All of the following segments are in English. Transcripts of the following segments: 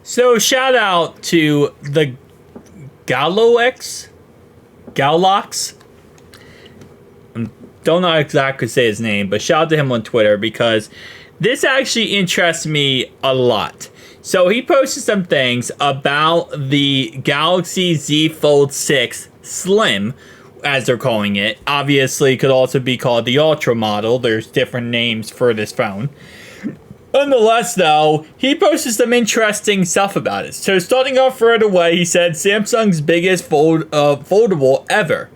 So shout out to the Galox, Galox. Don't know exactly say his name, but shout out to him on Twitter because this actually interests me a lot. So he posted some things about the Galaxy Z Fold 6 Slim, as they're calling it. Obviously, it could also be called the Ultra model. There's different names for this phone. Nonetheless, though, he posted some interesting stuff about it. So starting off right away, he said Samsung's biggest foldable ever.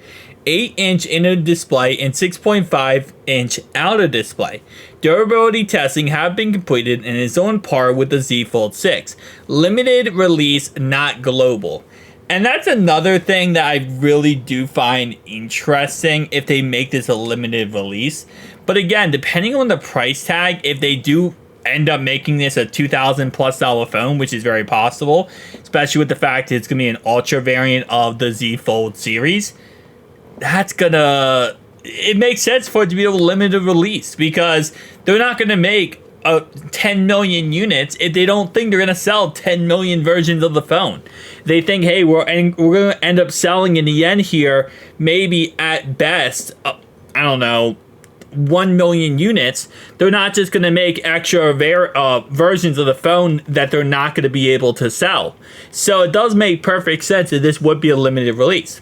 8-inch inner display and 6.5-inch outer display. Durability testing have been completed and is on par with the Z Fold 6. Limited release, not global. And that's another thing that I really do find interesting if they make this a limited release. But again, depending on the price tag, if they do end up making this a $2,000+ phone, which is very possible, especially with the fact it's going to be an ultra variant of the Z Fold series, it makes sense for it to be a limited release because they're not going to make 10 million units if they don't think they're going to sell 10 million versions of the phone. They think, hey, we're going to end up selling in the end here, maybe at best, 1 million units. They're not just going to make extra versions of the phone that they're not going to be able to sell. So it does make perfect sense that this would be a limited release.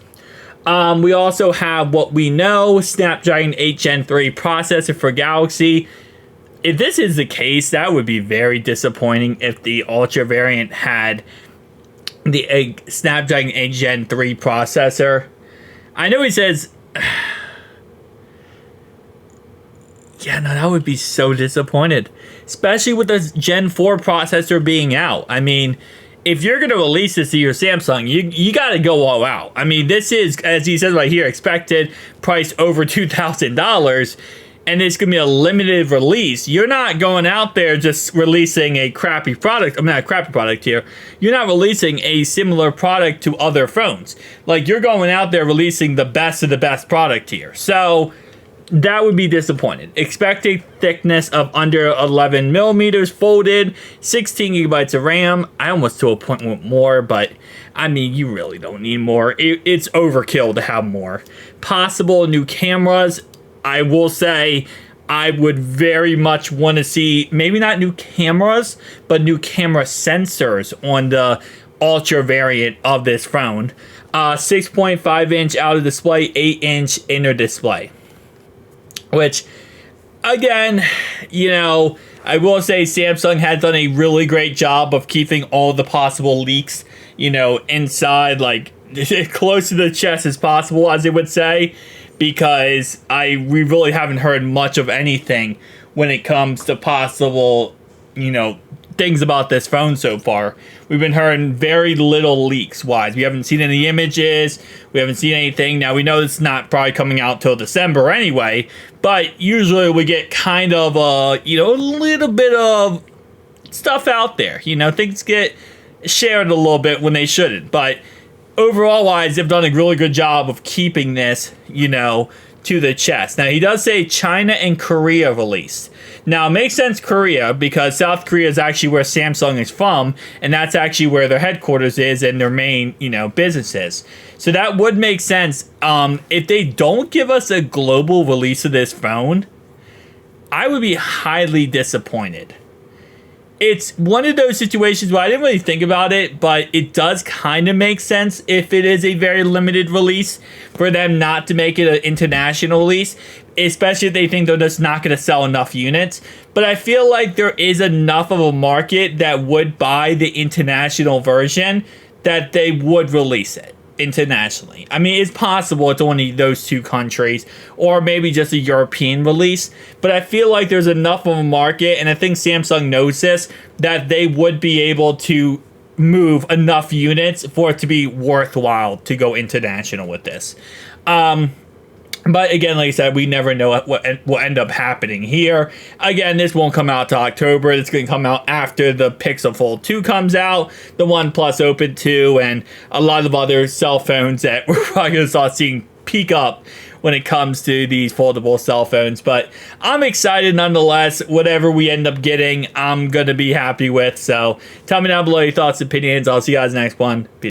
We also have what we know, Snapdragon 8 Gen 3 processor for Galaxy. If this is the case, that would be very disappointing if the Ultra variant had the Snapdragon 8 Gen 3 processor. I know he says... that would be so disappointed. Especially with the Gen 4 processor being out. I mean... if you're going to release this to your Samsung, you got to go all out. I mean, this is, as he says right here, expected price over $2,000, and it's going to be a limited release. You're not going out there just releasing a crappy product. I'm not a crappy product here. You're not releasing a similar product to other phones. Like, you're going out there releasing the best of the best product here. So... that would be disappointed. Expect a thickness of under 11 millimeters folded, 16 gigabytes of RAM. I almost to a point want more, but I mean, you really don't need more. It's overkill to have more. Possible new cameras. I will say I would very much want to see, maybe not new cameras, but new camera sensors on the Ultra variant of this phone. 6.5-inch outer display, 8-inch inner display. Which, again, I will say Samsung has done a really great job of keeping all the possible leaks, inside, like, close to the chest as possible, as they would say, because we really haven't heard much of anything when it comes to possible, things about this phone so far. We've been hearing very little leaks-wise. We haven't seen any images. We haven't seen anything. Now, we know it's not probably coming out till December anyway, but usually we get kind of a little bit of stuff out there. Things get shared a little bit when they shouldn't. But overall-wise, they've done a really good job of keeping this, to the chest. Now, he does say China and Korea released. Now, it makes sense Korea because South Korea is actually where Samsung is from, and that's actually where their headquarters is and their main, businesses. So that would make sense. If they don't give us a global release of this phone, I would be highly disappointed. It's one of those situations where I didn't really think about it, but it does kind of make sense if it is a very limited release for them not to make it an international release, especially if they think they're just not going to sell enough units. But I feel like there is enough of a market that would buy the international version that they would release it internationally. I mean, it's possible it's only those two countries or maybe just a European release, but I feel like there's enough of a market, and I think Samsung knows this, that they would be able to move enough units for it to be worthwhile to go international with this. But again, like I said, we never know what will end up happening here. Again, this won't come out till October. It's going to come out after the Pixel Fold 2 comes out, the OnePlus Open 2, and a lot of other cell phones that we're probably going to start seeing peak up when it comes to these foldable cell phones. But I'm excited nonetheless. Whatever we end up getting, I'm going to be happy with. So tell me down below your thoughts and opinions. I'll see you guys next one. Peace.